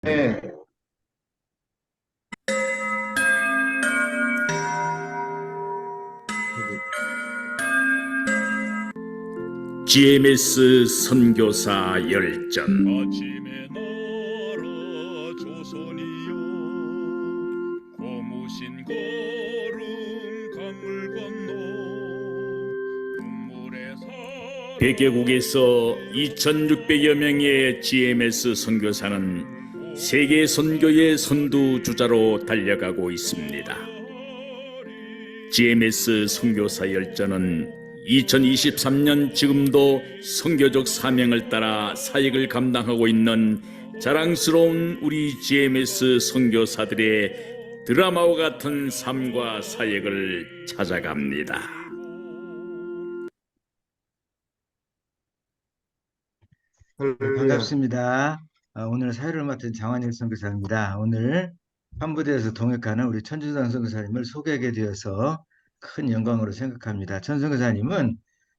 네. GMS 선교사 열전. 아침의 나라 조선이여, 고무신 걸음 강물 건너 눈물의 100개국에서 2600여 명의 GMS 선교사는 세계 선교의 선두주자로 달려가고 있습니다. GMS 선교사 열전은 2023년 지금도 선교적 사명을 따라 사역을 감당하고 있는 자랑스러운 우리 GMS 선교사들의 드라마와 같은 삶과 사역을 찾아갑니다. 네, 반갑습니다. 오늘 사회를 맡은 장환일 선교사입니다. 오늘 한부대에서 동역하는 우리 천주당 선교사님을 소개하게 되어서 큰 영광으로 생각합니다. 천 선교사님은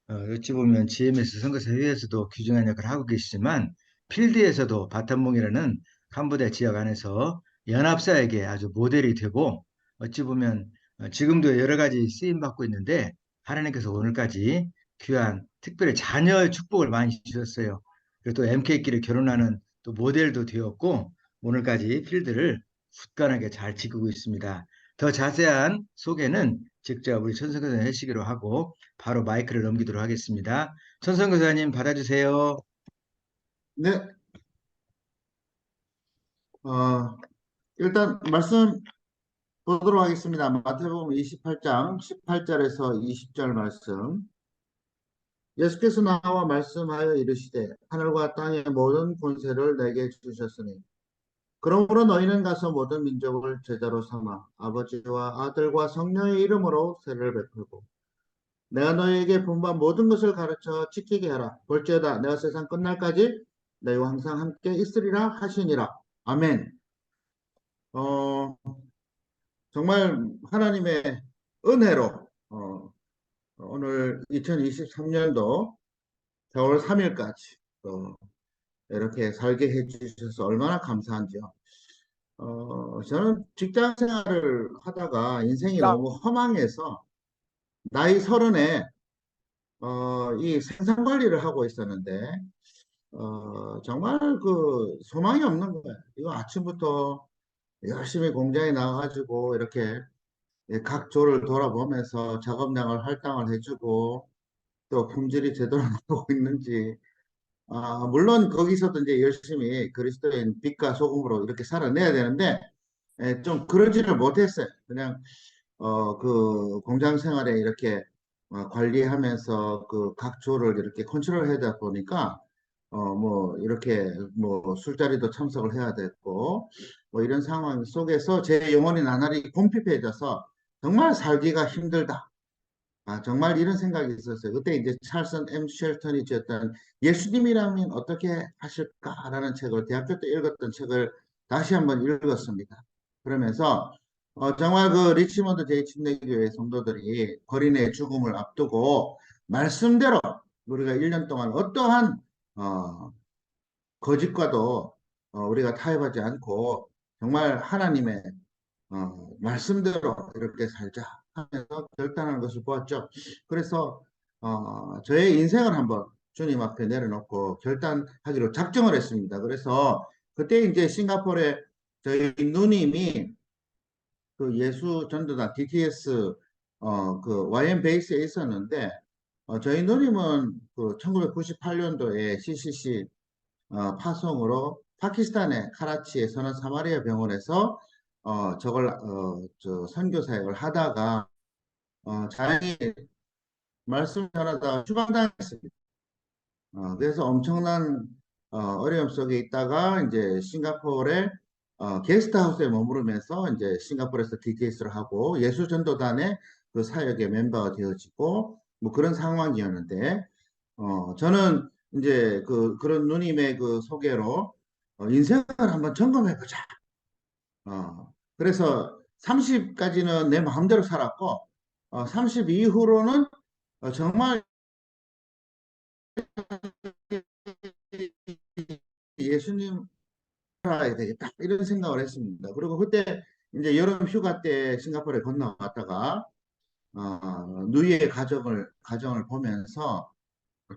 어찌 보면 GMS 선교사회에서도 귀중한 역할을 하고 계시지만 필드에서도 바텀몽이라는 한부대 지역 안에서 연합사에게 아주 모델이 되고 어찌 보면 지금도 여러 가지 쓰임 받고 있는데 하나님께서 오늘까지 귀한 특별히 자녀의 축복을 많이 주셨어요. 그리고 또 MK끼리 결혼하는 또 모델도 되었고 오늘까지 필드를 굳건하게 잘 지키고 있습니다. 더 자세한 소개는 직접 우리 천성교사님 하시기로 하고 바로 마이크를 넘기도록 하겠습니다. 천성교사님 받아주세요. 네, 어, 일단 말씀 보도록 하겠습니다. 마태복음 28장 18절에서 20절 말씀. 예수께서 나와 말씀하여 이르시되 하늘과 땅의 모든 권세를 내게 주셨으니 그러므로 너희는 가서 모든 민족을 제자로 삼아 아버지와 아들과 성령의 이름으로 세례를 베풀고 내가 너희에게 분부한 모든 것을 가르쳐 지키게 하라. 볼지어다 내가 세상 끝날까지 너희와 항상 함께 있으리라 하시니라. 아멘. 어, 정말 하나님의 은혜로 오늘 2023년도 4월 3일까지 이렇게 살게 해주셔서 얼마나 감사한지요. 저는 직장 생활을 하다가 인생이 너무 허망해서 나이 30에 이 생산 관리를 하고 있었는데 정말 그 소망이 없는 거예요. 이거 아침부터 열심히 공장에 나가가지고 이렇게 각 조를 돌아보면서 작업량을 할당을 해주고 또 품질이 제대로 나오고 있는지 물론 거기서도 이제 열심히 그리스도인 빛과 소금으로 이렇게 살아내야 되는데 좀 그러지를 못했어요. 그냥 그 공장 생활에 이렇게 관리하면서 그 각 조를 이렇게 컨트롤 해다 보니까 뭐 이렇게 뭐 술자리도 참석을 해야 됐고 뭐 이런 상황 속에서 제 영혼이 나날이 궁핍해져서 정말 살기가 힘들다. 정말 이런 생각이 있었어요. 그때 이제 찰슨 M. 쉘턴이 지었던 예수님이라면 어떻게 하실까라는 책을 대학교 때 읽었던 책을 다시 한번 읽었습니다. 그러면서 정말 그 리치몬드 제 침례교회 성도들이 거린의 죽음을 앞두고 말씀대로 우리가 1년 동안 어떠한 거짓과도 우리가 타협하지 않고 정말 하나님의 말씀대로 이렇게 살자 하면서 결단하는 것을 보았죠. 그래서 저의 인생을 한번 주님 앞에 내려놓고 결단하기로 작정을 했습니다. 그래서 그때 이제 싱가포르에 저희 누님이 그 예수 전도단 DTS 그 YM 베이스에 있었는데 저희 누님은 그 1998년도에 CCC 파송으로 파키스탄의 카라치의 선한 사마리아 병원에서 저 선교 사역을 하다가 자연히 말씀 전하다가 추방당했습니다. 그래서 엄청난 어려움 속에 있다가 이제 싱가포르의 게스트하우스에 머무르면서 이제 싱가포르에서 DTS를 하고 예수전도단의 그 사역의 멤버가 되어지고 뭐 그런 상황이었는데 저는 이제 그런 누님의 그 소개로 인생을 한번 점검해보자. 그래서 30까지는 내 마음대로 살았고 30 이후로는 정말 예수님 살아야 되겠다 이런 생각을 했습니다. 그리고 그때 이제 여름 휴가 때 싱가포르에 건너갔다가 누이의 가정을 보면서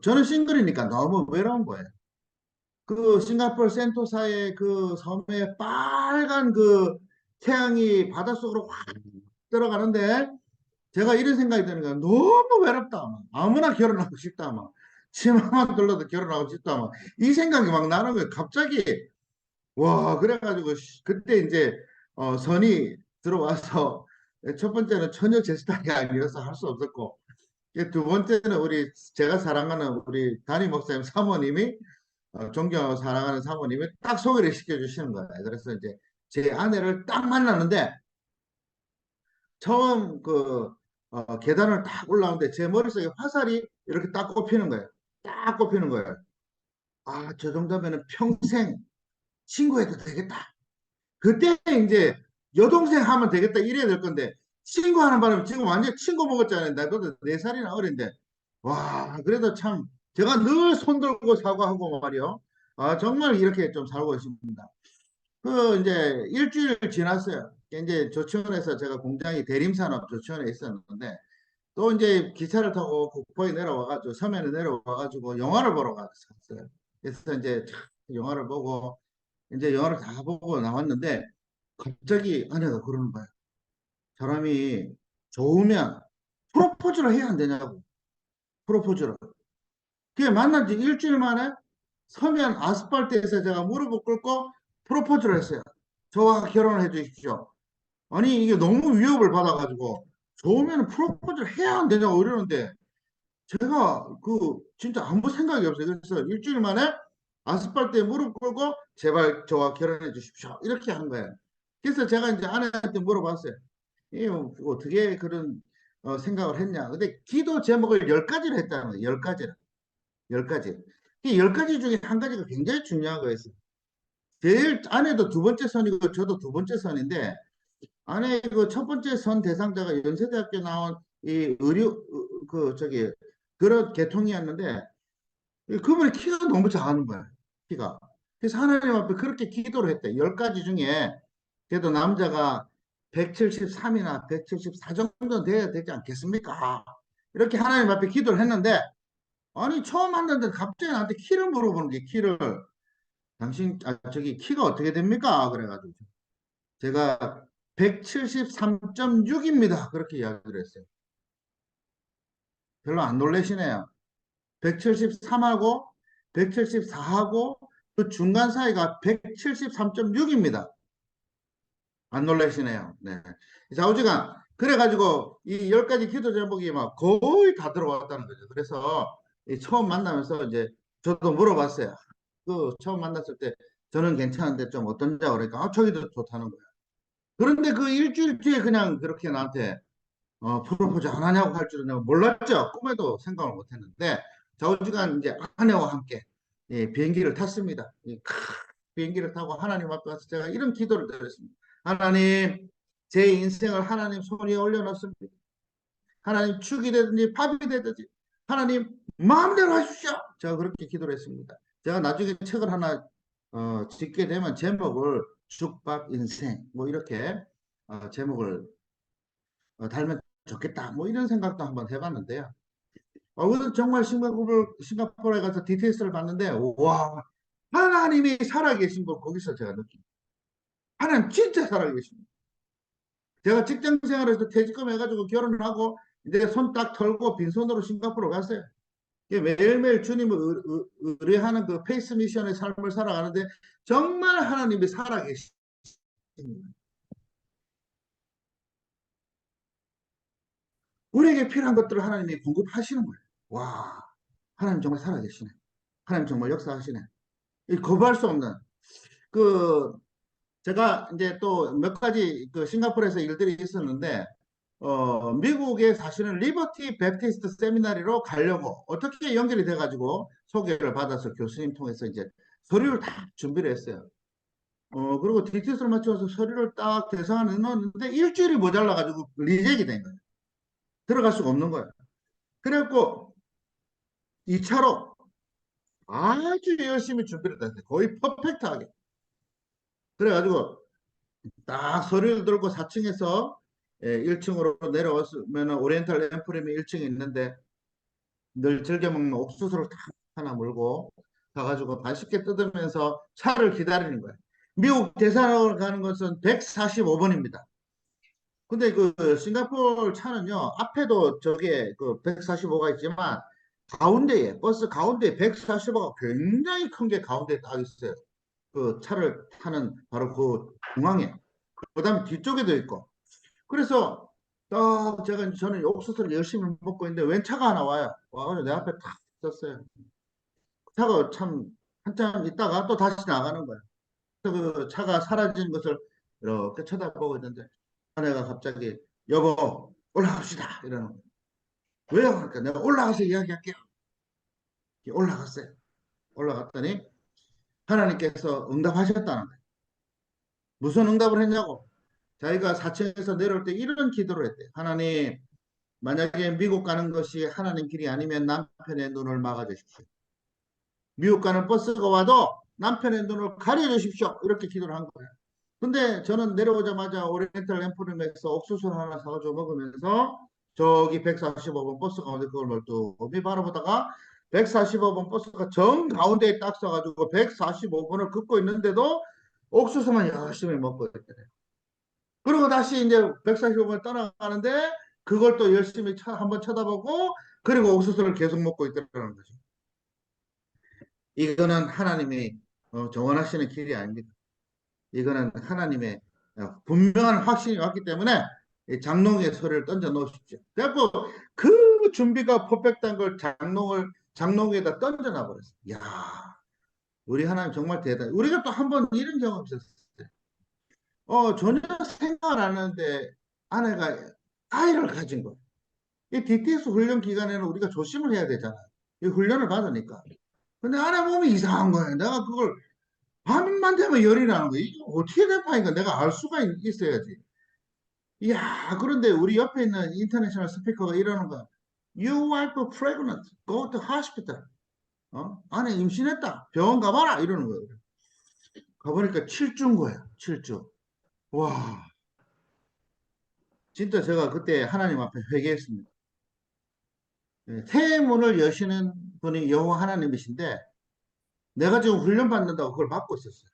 저는 싱글이니까 너무 외로운 거예요. 그 싱가포르 센토사의 그 섬에 빨간 그 태양이 바닷속으로 확 들어가는데 제가 이런 생각이 드는 거야. 너무 외롭다. 막. 아무나 결혼하고 싶다. 막. 치마만 둘러도 결혼하고 싶다. 막. 이 생각이 막 나는 거예요. 갑자기 와 그래가지고 그때 이제 선이 들어와서 첫 번째는 전혀 제 스타일이 아니어서 할 수 없었고 두 번째는 제가 사랑하는 우리 담임 목사님 사모님이 존경하고 사랑하는 사모님이 딱 소개를 시켜주시는 거예요. 그래서 이제 제 아내를 딱 만났는데 처음 계단을 딱 올라오는데 제 머릿속에 화살이 이렇게 딱 꼽히는 거예요. 딱 꼽히는 거예요. 아, 저 정도면은 평생 친구해도 되겠다. 그때 이제 여동생 하면 되겠다 이래야 될 건데 친구하는 바람에 지금 완전 친구 먹었잖아요. 나보다 4살이나 어린데 와 그래도 참 제가 늘 손 들고 사과하고 말이요. 아 정말 이렇게 좀 살고 있습니다. 그 이제 일주일 지났어요. 이제 조치원에서 제가 공장이 대림산업 조치원에 있었는데 또 이제 기차를 타고 국포에 내려와가지고 섬에 내려와가지고 영화를 보러 갔었어요. 그래서 이제 영화를 보고 이제 영화를 다 보고 나왔는데 갑자기 아내가 그러는 거예요. 사람이 좋으면 프로포즈를 해야 안 되냐고. 프로포즈를. 그게 만난 지 일주일 만에 서면 아스팔트에서 제가 무릎을 꿇고 프로포즈를 했어요. 저와 결혼을 해 주십시오. 아니 이게 너무 위협을 받아가지고 좋으면 프로포즈를 해야 안 되냐고 이러는데 제가 진짜 아무 생각이 없어요. 그래서 일주일 만에 아스팔트에 무릎 꿇고 제발 저와 결혼해 주십시오. 이렇게 한 거예요. 그래서 제가 이제 아내한테 물어봤어요. 어떻게 그런 생각을 했냐. 근데 기도 제목을 10가지를 했다는 거예요. 10가지를. 10가지. 이 10가지 중에 한 가지가 굉장히 중요한 거였어요. 제일 아내도 두 번째 선이고 저도 두 번째 선인데 아내 그 첫 번째 선 대상자가 연세대학교 나온 이 그런 계통이었는데 그분의 키가 너무 작은 거야. 키가. 그래서 하나님 앞에 그렇게 기도를 했대. 10가지 중에 그래도 남자가 173이나 174 정도 돼야 되지 않겠습니까? 이렇게 하나님 앞에 기도를 했는데 아니 처음 만났는데 갑자기 나한테 키를 물어보는 게 키를 당신 저기 키가 어떻게 됩니까? 그래가지고 제가 173.6입니다. 그렇게 이야기를 했어요. 별로 안 놀라시네요. 173하고 174하고 그 중간 사이가 173.6입니다. 안 놀라시네요. 네. 좌우지간 그래가지고 이 10가지 기도 제목이 막 거의 다 들어왔다는 거죠. 그래서 처음 만나면서 이제 저도 물어봤어요. 그 처음 만났을 때 저는 괜찮은데 좀 어떤지 그러니까 저기도 좋다는 거예요. 그런데 그 일주일 뒤에 그냥 그렇게 나한테 프로포즈 안 하냐고 할 줄은 내가 몰랐죠. 꿈에도 생각을 못 했는데 좌우지간 이제 아내와 함께 비행기를 탔습니다. 비행기를 타고 하나님 앞에 와서 제가 이런 기도를 드렸습니다. 하나님, 제 인생을 하나님 손에 올려놓습니다. 하나님 축이 되든지 밥이 되든지 하나님 마음대로 하십시오. 제가 그렇게 기도를 했습니다. 제가 나중에 책을 하나 짓게 되면 제목을 죽밥 인생 뭐 이렇게 제목을 달면 좋겠다 뭐 이런 생각도 한번 해봤는데요. 그래서 정말 싱가포르에 가서 디테일스를 봤는데 와 하나님이 살아계신 걸 거기서 제가 느낍니다. 하나님 진짜 살아계십니다. 제가 직장 생활에서 퇴직금 해가지고 결혼을 하고 이제 손 딱 털고 빈손으로 싱가포르 갔어요. 매일매일 주님을 의뢰하는 그 페이스 미션의 삶을 살아가는데 정말 하나님이 살아계십니다. 우리에게 필요한 것들을 하나님이 공급하시는 거예요. 와, 하나님 정말 살아계시네. 하나님 정말 역사하시네. 거부할 수 없는 그 제가 이제 또 몇 가지 그 싱가포르에서 일들이 있었는데 미국에 사실은 리버티 베프티스트 세미나리로 가려고 어떻게 연결이 돼가지고 소개를 받아서 교수님 통해서 이제 서류를 다 준비를 했어요. 그리고 디티스를 맞춰서 서류를 딱 대성안에 넣었는데 일주일이 모자라가지고 리젝이 된 거예요. 들어갈 수가 없는 거예요. 그래갖고 2차로 아주 열심히 준비를 했어요. 거의 퍼펙트하게. 그래가지고 딱 서류를 들고 4층에서 1층으로 내려왔으면 오리엔탈 엠프림이 1층에 있는데 늘 즐겨 먹는 옥수수를 딱 하나 물고 가가지고 맛있게 뜯으면서 차를 기다리는 거예요. 미국 대사로 가는 것은 145번입니다. 근데 그 싱가포르 차는요, 앞에도 저게 그 145가 있지만 가운데에, 버스 가운데에 145가 굉장히 큰 게 가운데에 딱 있어요. 그 차를 타는 바로 그 중앙에. 그 다음에 뒤쪽에도 있고. 그래서 딱 저는 옥수수를 열심히 먹고 있는데 웬 차가 하나 와요. 와가지고 내 앞에 탁 섰어요. 차가 참 한참 있다가 또 다시 나가는 거예요. 그래서 그 차가 사라진 것을 이렇게 쳐다보고 있는데 아내가 갑자기 여보 올라갑시다 이러는 거예요. 왜요? 그러니까 내가 올라가서 이야기할게요. 올라갔어요. 올라갔더니 하나님께서 응답하셨다는 거예요. 무슨 응답을 했냐고. 자기가 4층에서 내려올 때 이런 기도를 했대요. 하나님, 만약에 미국 가는 것이 하나님 길이 아니면 남편의 눈을 막아주십시오. 미국 가는 버스가 와도 남편의 눈을 가려주십시오. 이렇게 기도를 한 거예요. 근데 저는 내려오자마자 오리엔탈 램프림에서 옥수수를 하나 사가지고 먹으면서 저기 145번 버스 가운데 그걸 멀뚱히 바라보다가 145번 버스가 정 가운데에 딱 서가지고 145번을 긋고 있는데도 옥수수만 열심히 먹고 있더래요. 그리고 다시 이제 145번 떠나가는데 그걸 또 열심히 한번 쳐다보고 그리고 옥수수를 계속 먹고 있더라는 거죠. 이거는 하나님이 정원하시는 길이 아닙니다. 이거는 하나님의 분명한 확신이 왔기 때문에 장롱에 소리를 던져 놓으십시오. 그래서 그 준비가 퍼펙트한 걸 장롱에다 던져 놔버렸어요. 야, 우리 하나님 정말 대단해. 우리가 또 한 번 이런 경험 있었어요. 전혀 생각을 안 하는데 아내가 아이를 가진 거예요. 이 DTS 훈련 기간에는 우리가 조심을 해야 되잖아요. 이 훈련을 받으니까. 근데 아내 몸이 이상한 거예요. 내가 그걸 밤만 되면 열이 나는 거예요. 이게 어떻게 된 파인가 내가 알 수가 있어야지. 이야, 그런데 우리 옆에 있는 인터내셔널 스피커가 이러는 거야. You wife pregnant. Go to hospital. 아내 임신했다. 병원 가봐라. 이러는 거예요. 가보니까 7주인 거예요. 7주. 와, 진짜 제가 그때 하나님 앞에 회개했습니다. 새 문을 여시는 분이 여호와 하나님이신데 내가 지금 훈련 받는다고 그걸 받고 있었어요.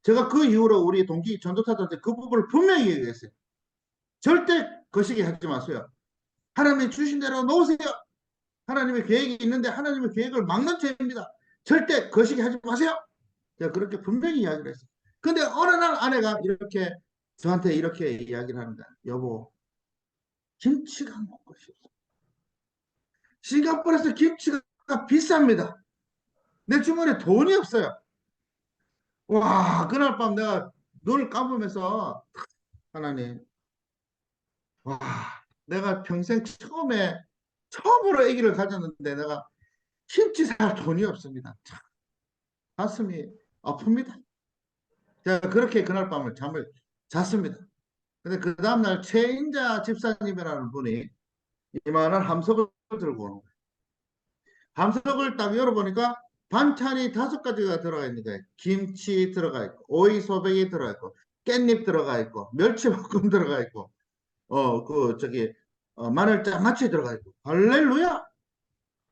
제가 그 이후로 우리 동기 전도사들한테 그 부분을 분명히 얘기했어요. 절대 거시기 하지 마세요. 하나님이 주신 대로 놓으세요. 하나님의 계획이 있는데 하나님의 계획을 막는 죄입니다. 절대 거시기 하지 마세요. 제가 그렇게 분명히 이야기를 했어요. 근데 어느 날 아내가 이렇게 저한테 이렇게 이야기를 합니다. 여보, 김치가 먹고 싶어. 싱가포르에서 김치가 비쌉니다. 내 주머니에 돈이 없어요. 와, 그날 밤 내가 눈을 감으면서 하나님, 와, 내가 평생 처음으로 아기를 가졌는데 내가 김치 살 돈이 없습니다. 참, 가슴이 아픕니다. 제가 그렇게 그날 밤을 잠을 잤습니다. 근데 그 다음날 최인자 집사님이라는 분이 이만한 함석을 들고 오는 거예요. 함석을 딱 열어보니까 반찬이 5가지가 들어가 있는 거예요. 김치 들어가 있고, 오이 소백이 들어가 있고, 깻잎 들어가 있고, 멸치볶음 들어가 있고, 마늘 장아찌 들어가 있고. 할렐루야!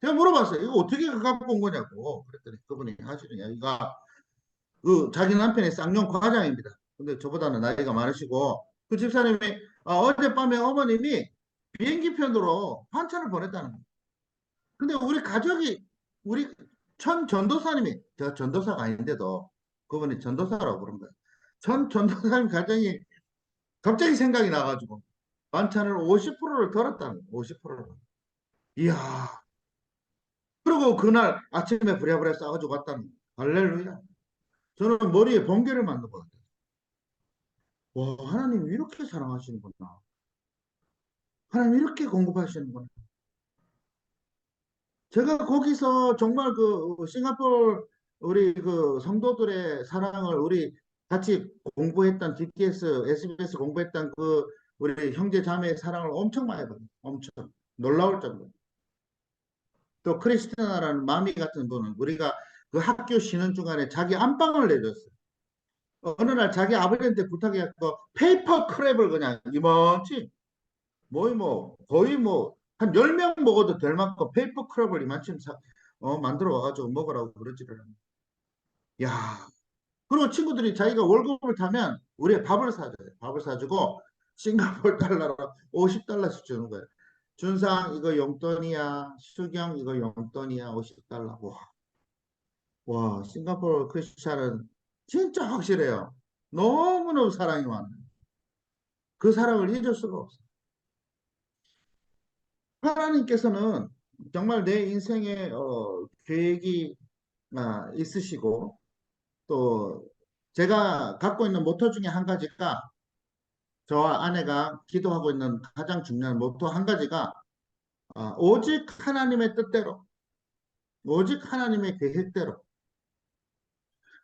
제가 물어봤어요. 이거 어떻게 갖고 온 거냐고. 그랬더니 그분이 하시는 이야기가 자기 남편의 쌍용 과장입니다. 근데 저보다는 나이가 많으시고 그 집사님이 어젯밤에 어머님이 비행기 편으로 반찬을 보냈다는 거예요. 근데 우리 가족이 우리 전도사님이 제가 전도사가 아닌데도 그분이 전도사라고 그런 거예요. 전도사님 가정이 갑자기 생각이 나가지고 반찬을 50%를 덜었다는 거예요. 50%를. 이야. 그리고 그날 아침에 부랴부랴 싸가지고 왔다는 거예요. 할렐루야. 저는 머리에 번개를 맞는 것 같아요. 와, 하나님 이렇게 사랑하시는구나. 하나님 이렇게 공급하시는구나. 제가 거기서 정말 그 싱가포르 우리 그 성도들의 사랑을 우리 같이 공부했던 DTS, SBS 공부했던 그 우리 형제 자매의 사랑을 엄청 많이 받아요. 엄청 놀라울 정도로. 또 크리스티나라는 마미 같은 분은 우리가 그 학교 쉬는 중간에 자기 안방을 내줬어요. 어느 날 자기 아버지한테 부탁해갖고 페이퍼 크랩을 그냥 이만치 뭐 거의 뭐 한 10명 먹어도 될 만큼 페이퍼 크랩을 이만큼 만들어 와가지고 먹으라고 그러지를. 야, 그리고 친구들이 자기가 월급을 타면 우리의 밥을 사줘요. 밥을 사주고 싱가포르 달러로 50달러씩 주는 거예요. 준상 이거 용돈이야. 수경 이거 용돈이야. 50달러. 와, 싱가포르 크리스찬은 진짜 확실해요. 너무너무 사랑이 많아요. 그 사랑을 잊을 수가 없어요. 하나님께서는 정말 내 인생에 계획이 있으시고 또 제가 갖고 있는 모토 중에 한 가지가 저와 아내가 기도하고 있는 가장 중요한 모토 한 가지가 오직 하나님의 뜻대로 오직 하나님의 계획대로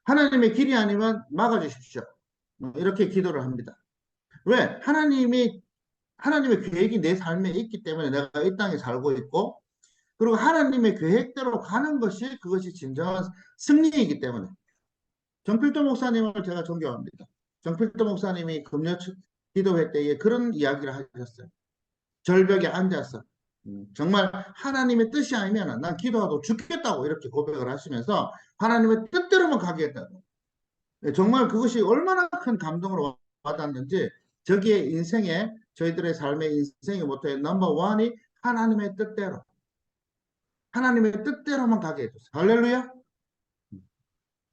하나님의 길이 아니면 막아주십시오. 이렇게 기도를 합니다. 왜? 하나님의 계획이 내 삶에 있기 때문에 내가 이 땅에 살고 있고 그리고 하나님의 계획대로 가는 것이 그것이 진정한 승리이기 때문에 정필도 목사님을 제가 존경합니다. 정필도 목사님이 금요 기도회 때에 그런 이야기를 하셨어요. 절벽에 앉아서 정말 하나님의 뜻이 아니면 난 기도하고 죽겠다고 이렇게 고백을 하시면서 하나님의 뜻대로만 가겠다고. 정말 그것이 얼마나 큰 감동으로 와닿는지 저기에 인생에 저희들의 삶의 인생의 모토의 넘버 원이 하나님의 뜻대로 하나님의 뜻대로만 가게 해줬어요. 할렐루야.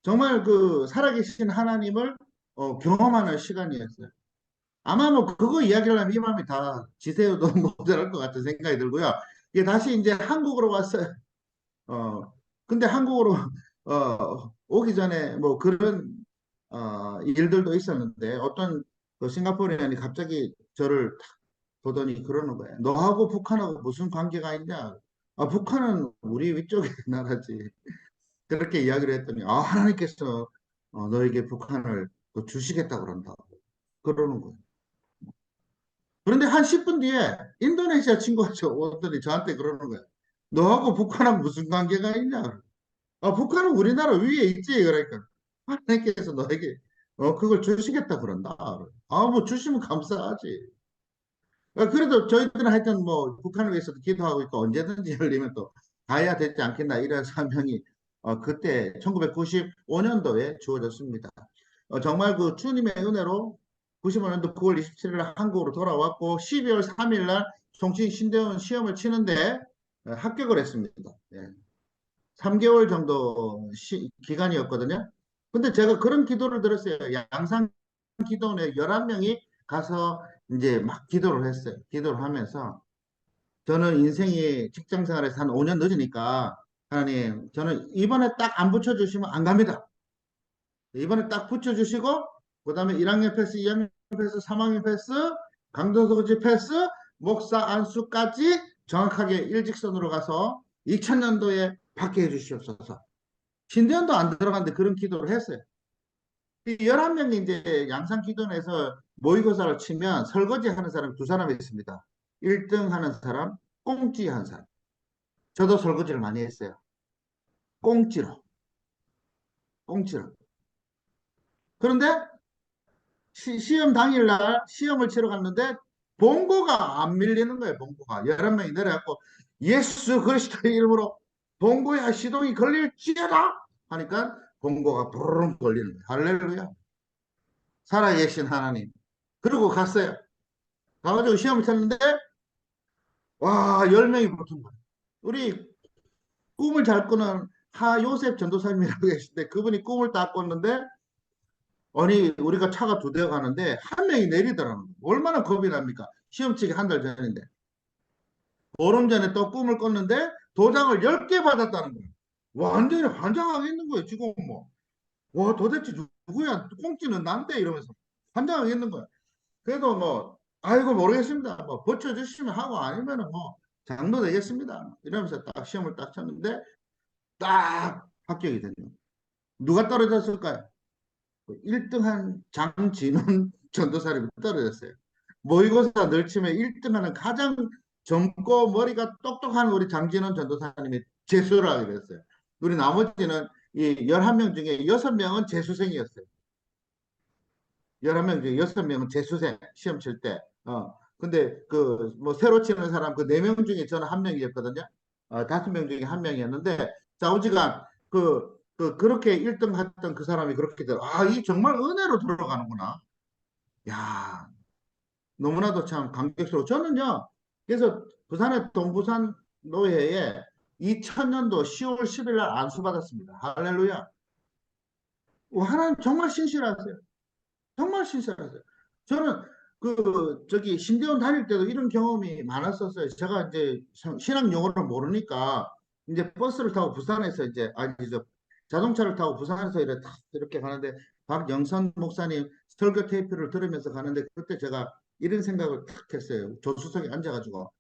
정말 그 살아계신 하나님을 경험하는 시간이었어요. 아마 뭐 그거 이야기를 하면 이 마음이 다 지새우도 모자랄 것 같은 생각이 들고요. 이게 다시 이제 한국으로 왔어요. 근데 한국으로 오기 전에 뭐 그런 일들도 있었는데 어떤 그 싱가포르인이 갑자기 저를 탁 보더니 그러는 거예요. 너하고 북한하고 무슨 관계가 있냐? 북한은 우리 위쪽의 나라지. 그렇게 이야기를 했더니 하나님께서 너에게 북한을 그 주시겠다 그런다. 그러는 거예요. 그런데 한 10분 뒤에 인도네시아 친구가 오더니 저한테 그러는 거예요. 너하고 북한하고 무슨 관계가 있냐? 북한은 우리나라 위에 있지. 그러니까 하나님께서 너에게 그걸 주시겠다 그런다. 뭐 주시면 감사하지. 그래도 저희들은 하여튼 뭐 북한을 위해서도 기도하고 있고 언제든지 열리면 또 가야 되지 않겠나 이런 사명이 그때 1995년도에 주어졌습니다. 정말 그 주님의 은혜로 95년도 9월 27일 한국으로 돌아왔고 12월 3일 날 송신 신대원 시험을 치는데 합격을 했습니다. 예. 3개월 정도 기간이었거든요. 근데 제가 그런 기도를 들었어요. 양산 기도원에 11명이 가서 이제 막 기도를 했어요. 기도를 하면서 저는 인생이 직장 생활에서 한 5년 늦으니까 하나님 저는 이번에 딱 안 붙여주시면 안 갑니다. 이번에 딱 붙여주시고 그 다음에 1학년 패스, 2학년 패스, 3학년 패스, 강도소지 패스, 목사 안수까지 정확하게 일직선으로 가서 2000년도에 받게 해주시옵소서. 신대원도 안 들어갔는데 그런 기도를 했어요. 이 11명이 이제 양산기도원에서 모의고사를 치면 설거지 하는 사람 두 사람이 있습니다. 1등 하는 사람, 꽁찌 한 사람. 저도 설거지를 많이 했어요. 꽁찌로. 꽁찌로. 그런데 시험 당일날 시험을 치러 갔는데 봉고가 안 밀리는 거예요. 봉고가 11명이 내려갖고 예수 그리스도의 이름으로 봉고야 시동이 걸릴지어다 하니까 봉고가 부르릉 걸리는 거예요. 할렐루야. 살아계신 하나님. 그리고 갔어요. 가가지고 시험을 쳤는데 와 10명이 붙은 거예요. 우리 꿈을 잘 꾸는 하요셉 전도사님이라고 계신데 그분이 꿈을 딱 꿨는데 아니 우리가 차가 2대가 가는데 한 명이 내리더라는 거예요. 얼마나 겁이 납니까? 시험 치기 한 달 전인데 보름 전에 또 꿈을 꿨는데 도장을 10개 받았다는 거예요. 완전히 환장하겠는 거예요. 지금 뭐 와 도대체 누구야? 꽁찌는 난데 이러면서 환장하겠는 거예요. 그래도 뭐 아이고 모르겠습니다. 뭐 버텨주시면 하고 아니면은 뭐 장로 되겠습니다. 이러면서 딱 시험을 딱 쳤는데 딱 합격이 됐네요. 누가 떨어졌을까요? 1등한 장진훈 전도사님이 떨어졌어요. 모의고사 늘 치면 1등하는 가장 젊고 머리가 똑똑한 우리 장진훈 전도사님이 재수를 하게 됐어요. 우리 나머지는 이 11명 중에 6명은 재수생이었어요. 11명 중에 6명은 재수생 시험 칠 때. 근데 그 뭐 새로 치는 사람 그 4명 중에 저는 한 명이었거든요. 5명 중에 한 명이었는데 좌우지간 그렇게 1등 했던 그 사람이 그렇게 돼. 이 정말 은혜로 들어가는구나. 야, 너무나도 참 감격스러워. 저는요, 그래서 부산의 동부산 노회에 2000년도 10월 10일 날 안수받았습니다. 할렐루야. 하나님 정말 신실하세요. 정말 신실하세요. 저는 저기 신대원 다닐 때도 이런 경험이 많았었어요. 제가 이제 신학 용어를 모르니까 이제 버스를 타고 부산에서 이제 아니 저 자동차를 타고 부산에서 이렇게 가는데 박영선 목사님 설교 테이프를 들으면서 가는데 그때 제가 이런 생각을 탁 했어요. 조수석에 앉아가지고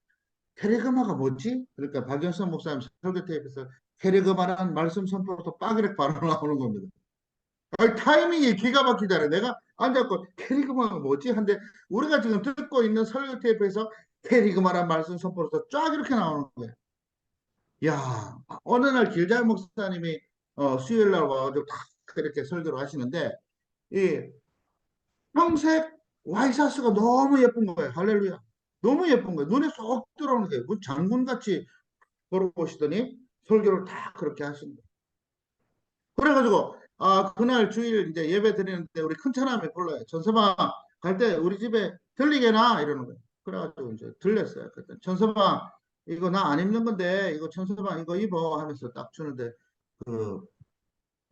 캐리그마가 뭐지? 그러니까 박영선 목사님 설교 테이프에서 캐리그마라는 말씀 선포부터 빡 이렇게 바로 나오는 겁니다. 타이밍이 기가 막히잖아요. 내가 앉았고 캐리그마가 뭐지? 한데 우리가 지금 듣고 있는 설교 테이프에서 캐리그마란 말씀 선포로서 쫙 이렇게 나오는 거예요. 야, 어느 날 길잘 목사님이 수요일 날 와가지고 탁 이렇게 설교를 하시는데 이 평색 와이셔츠가 너무 예쁜 거예요. 할렐루야. 너무 예쁜 거예요. 눈에 쏙 들어오는 거예요. 그 장군같이 걸어보시더니 설교를 다 그렇게 하시는 거예요. 그래가지고 그날 주일 이제 예배 드리는데 우리 큰차남이 불러요. 전서방 갈 때 우리 집에 들리게나 이러는 거예요. 그래가지고 이제 들렸어요. 그때 전서방 이거 나 안 입는 건데 이거 전서방 이거 입어 하면서 딱 주는데 그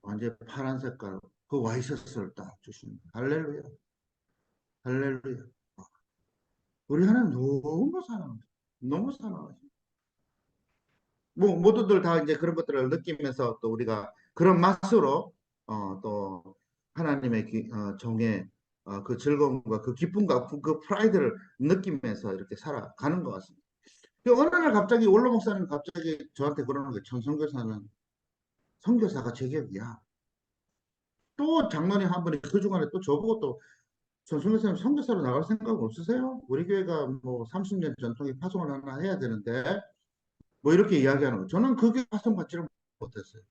완전 파란 색깔 그 와이셔츠를 딱 주시는 거예요. 할렐루야. 할렐루야. 우리 하나님 너무 사랑하죠. 너무 사랑하죠. 뭐 모두들 다 이제 그런 것들을 느끼면서 또 우리가 그런 맛으로 또 하나님의 정의 그 즐거움과 그 기쁨과 그 프라이드를 느끼면서 이렇게 살아가는 것 같습니다. 어느 날 갑자기 원로 목사님 갑자기 저한테 그러는 거예요. 천선교사는 선교사가 제격이야. 또 장로님 한 분이 그 중간에 또 저보고 또 천선교사님 선교사로 나갈 생각 없으세요? 우리 교회가 뭐 30년 전통의 파송을 하나 해야 되는데 뭐 이렇게 이야기하는 거예요. 저는 그게 파송받지를 못했어요.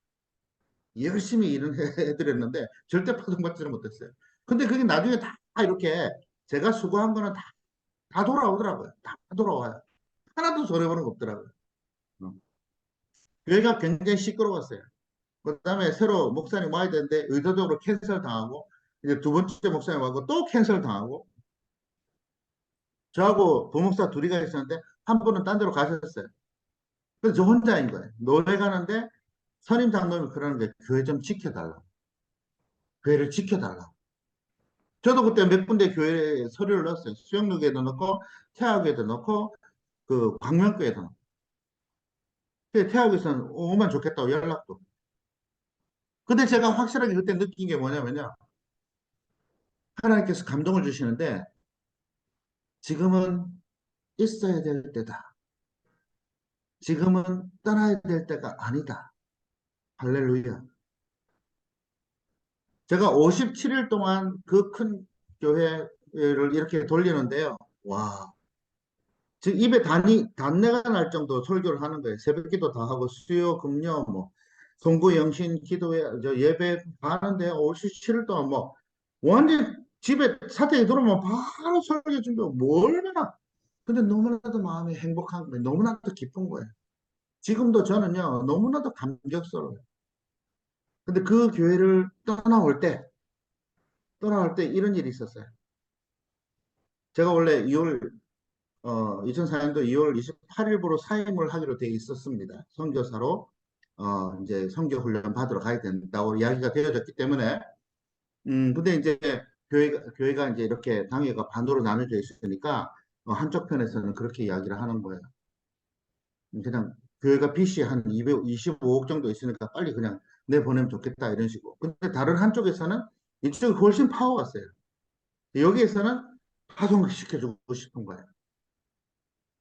열심히 일은 해드렸는데 절대 파송받지를 못했어요. 근데 그게 나중에 다 이렇게 제가 수고한 거는 다 돌아오더라고요. 다 돌아와요. 하나도 손해보는 거 없더라고요. 어. 교회가 굉장히 시끄러웠어요. 그 다음에 새로 목사님 와야 되는데 의도적으로 캔슬 당하고 이제 두 번째 목사님 와고 또 캔슬 당하고 저하고 부목사 둘이가 있었는데 한 분은 딴 데로 가셨어요. 그래서 저 혼자인 거예요. 노래 가는데 선임 장로님이 그러는 게 교회 좀 지켜달라. 교회를 지켜달라. 저도 그때 몇 군데 교회에 서류를 넣었어요. 수영육에도 넣고, 태학에도 넣고, 그 광명교회도 넣고. 근데 태학에서는 오면 좋겠다고 연락도. 근데 제가 확실하게 그때 느낀 게 뭐냐면요. 하나님께서 감동을 주시는데, 지금은 있어야 될 때다. 지금은 떠나야 될 때가 아니다. 할렐루야. 제가 57일 동안 그 큰 교회를 이렇게 돌리는데요. 와. 지금 입에 단내가 날 정도 설교를 하는 거예요. 새벽기도 다 하고 수요, 금요, 뭐 송구, 영신, 기도회, 예배 하는데 57일 동안 뭐 완전 집에 사택에 들어오면 바로 설교 준비하고 뭐 얼마나 근데 너무나도 마음이 행복한 거예요. 너무나도 기쁜 거예요. 지금도 저는요 너무나도 감격스러워요. 근데 그 교회를 떠나올 때 이런 일이 있었어요. 제가 원래 2004년도 2월 28일부로 사임을 하기로 되어 있었습니다. 선교사로 이제 선교 훈련 받으러 가야 된다고 이야기가 되어졌기 때문에 근데 이제 교회가 이제 이렇게 당회가 반으로 나눠져 있으니까 한쪽 편에서는 그렇게 이야기를 하는 거예요. 그냥 교회가 빚이 한 225억 정도 있으니까 빨리 그냥 내보내면 좋겠다 이런 식으로. 근데 다른 한쪽에서는 이쪽이 훨씬 파워가 세요. 여기에서는 파송시켜주고 싶은 거예요.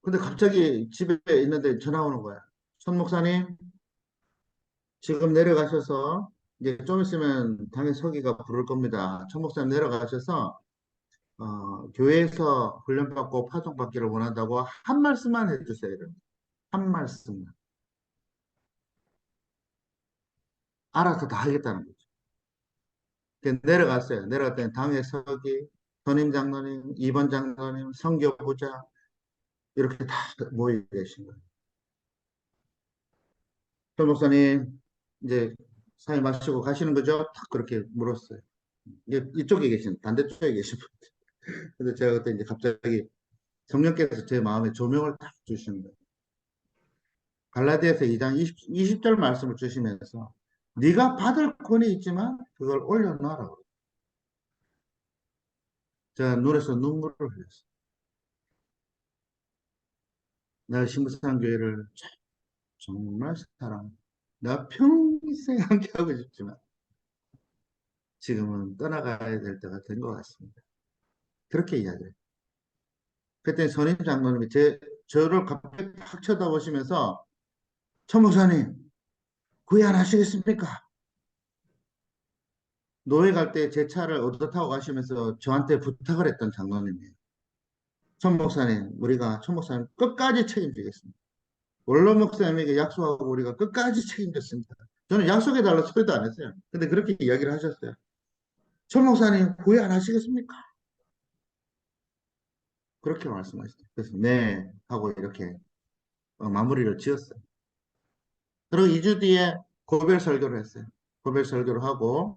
근데 갑자기 집에 있는데 전화 오는 거야. 손 목사님, 지금 내려가셔서, 이제 좀 있으면 당의 서기가 부를 겁니다. 천 목사님 내려가셔서, 교회에서 훈련받고 파송받기를 원한다고 한 말씀만 해주세요. 한 말씀만. 알아서 다 하겠다는 거죠. 내려갔어요. 내려갔더니 당의 서기, 선임 장로님, 이번 장로님, 선교부자 이렇게 다 모여 계신 거예요. 전 목사님 이제 사인 마시고 가시는 거죠? 딱 그렇게 물었어요. 이쪽에 계신 반대쪽에 계신 분. 근데 제가 그때 이제 갑자기 성령께서 제 마음에 조명을 딱 주시는 거예요. 갈라디아서 2장 20절 말씀을 주시면서 네가 받을 권이 있지만 그걸 올려놔라고. 제가 눈에서 눈물을 흘렸어요. 내가 신부상교회를 정말 사랑해. 내가 평생 함께하고 싶지만 지금은 떠나가야 될 때가 된 것 같습니다. 그렇게 이야기해요. 그때 선임 장로님이 저를 갑자기 팍 쳐다보시면서 천 목사님 구애 안 하시겠습니까? 노예 갈 때 제 차를 얻어 타고 가시면서 저한테 부탁을 했던 장로님이에요. 천 목사님, 우리가 천 목사님 끝까지 책임지겠습니다. 원로 목사님에게 약속하고 우리가 끝까지 책임졌습니다. 저는 약속해달라 소리도 안 했어요. 근데 그렇게 이야기를 하셨어요. 천 목사님 구애 안 하시겠습니까? 그렇게 말씀하셨어요. 그래서 네 하고 이렇게 마무리를 지었어요. 그리고 2주 뒤에 고별 설교를 했어요. 고별 설교를 하고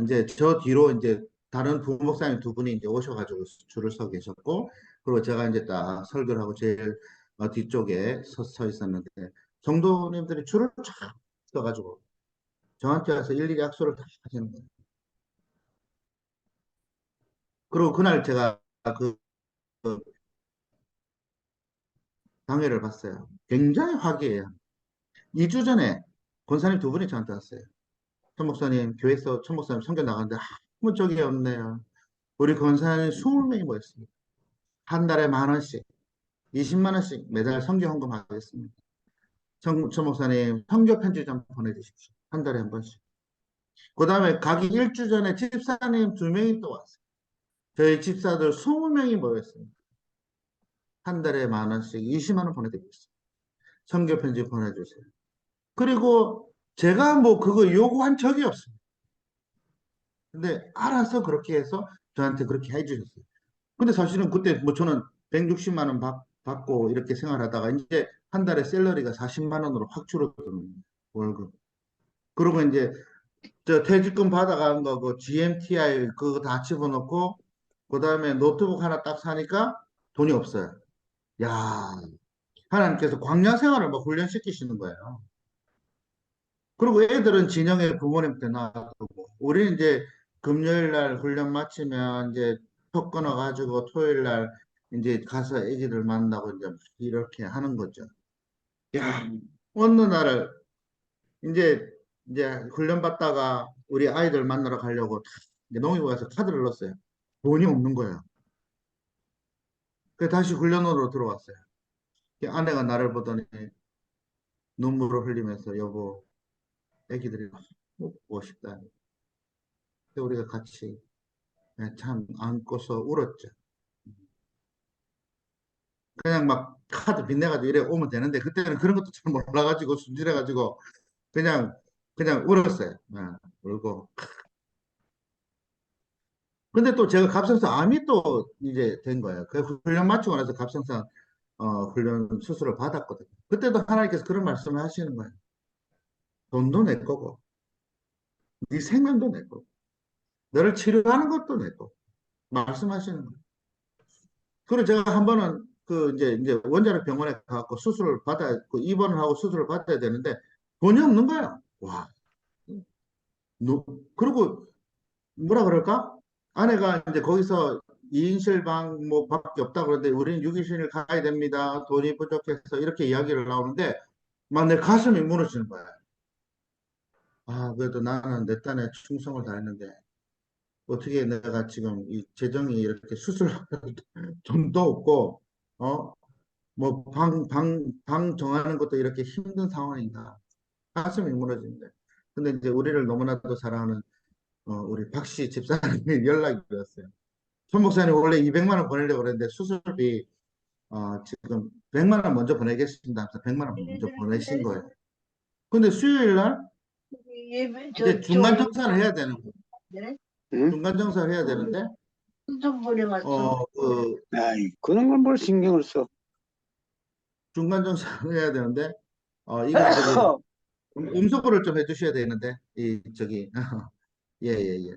이제 저 뒤로 이제 다른 부목사님 두 분이 이제 오셔가지고 줄을 서 계셨고, 그리고 제가 이제 딱 설교를 하고 제일 뒤쪽에 서 있었는데, 성도님들이 줄을 쫙 서가지고 저한테 와서 일일이 약속을 다 하시는 거예요. 그리고 그날 제가 그 당회를 봤어요. 굉장히 화기애애해요. 2주 전에 권사님 두 분이 저한테 왔어요. 천 목사님, 교회에서 천 목사님 선교 나가는데 아무 적이 없네요. 우리 권사님 20명이 모였습니다. 한 달에 10,000원씩, 20만 원씩 매달 선교 헌금하겠습니다. 천 목사님 선교 편지 좀 보내주십시오. 한 달에 한 번씩. 그 다음에 가기 1주 전에 집사님 2명이 또 왔어요. 저희 집사들 20명이 모였습니다. 한 달에 10,000원씩 20만 원 보내드리고 있습니다. 선교 편지 보내주세요. 그리고 제가 뭐 그거 요구한 적이 없습니다. 근데 알아서 그렇게 해서 저한테 그렇게 해주셨어요. 근데 사실은 그때 뭐 저는 160만 원 받고 이렇게 생활하다가 이제 한 달에 샐러리가 40만 원으로 확 줄어드는 월급. 그리고 이제 저 퇴직금 받아가는 거 그 GMTI 그거 다 집어넣고 그다음에 노트북 하나 딱 사니까 돈이 없어요. 야, 하나님께서 광야 생활을 막 훈련시키시는 거예요. 그리고 애들은 진영에 부모님한테 놔두고 우리는 이제 금요일 날 훈련 마치면 이제 표 끊어가지고 토요일 날 이제 가서 애기들 만나고 이제 이렇게 하는 거죠. 야, 어느 날을 이제 훈련 받다가 우리 아이들 만나러 가려고 이제 농협에 가서 카드를 넣었어요. 돈이 없는 거예요. 그래서 다시 훈련으로 들어왔어요. 아내가 나를 보더니 눈물을 흘리면서 여보, 애기들이 너무 보고 싶다. 그래서 우리가 같이 참 안고서 울었죠. 그냥 막 카드 빚내가지고 이래 오면 되는데 그때는 그런 것도 잘 몰라가지고 순진해가지고 그냥 울었어요. 울고. 근데 또 제가 갑상선 암이 또 이제 된 거예요. 그 훈련 마치고 나서 갑상선 훈련 수술을 받았거든요. 그때도 하나님께서 그런 말씀을 하시는 거예요. 돈도 내 거고, 네 생명도 내 거고, 너를 치료하는 것도 내 거고, 말씀하시는 거예요. 그리고 제가 한 번은 그 이제 원자력 병원에 가고 수술을 그 입원을 하고 수술을 받아야 되는데 돈이 없는 거야. 와. 그리고 뭐라 그럴까? 아내가 이제 거기서 2인실 방 뭐 밖에 없다고 그러는데 우리는 6인실 가야 됩니다. 돈이 부족해서 이렇게 이야기를 나오는데 막 내 가슴이 무너지는 거야. 아, 그래도 나는 내 딴에 충성을 다했는데 어떻게 내가 지금 이 재정이 이렇게 수술할 돈도 없고 어? 뭐 방 정하는 것도 이렇게 힘든 상황인가. 가슴이 무너진대. 근데 이제 우리를 너무나도 사랑하는 우리 박씨 집사님이 연락이 왔어요. 천 목사님 원래 200만 원 보내려고 그랬는데 수술비 지금 100만 원 먼저 보내겠습니다 하면서 100만 원 먼저 보내신 거예요. 근데 수요일 날 이제 중간 정산을 해야 되는 거예요. 응? 중간정산을 해야 되는데 아이, 그런 건 뭘 신경을 써. 중간정산을 해야 되는데 이거 저기 음소거를 좀 해주셔야 되는데 이 저기 예예예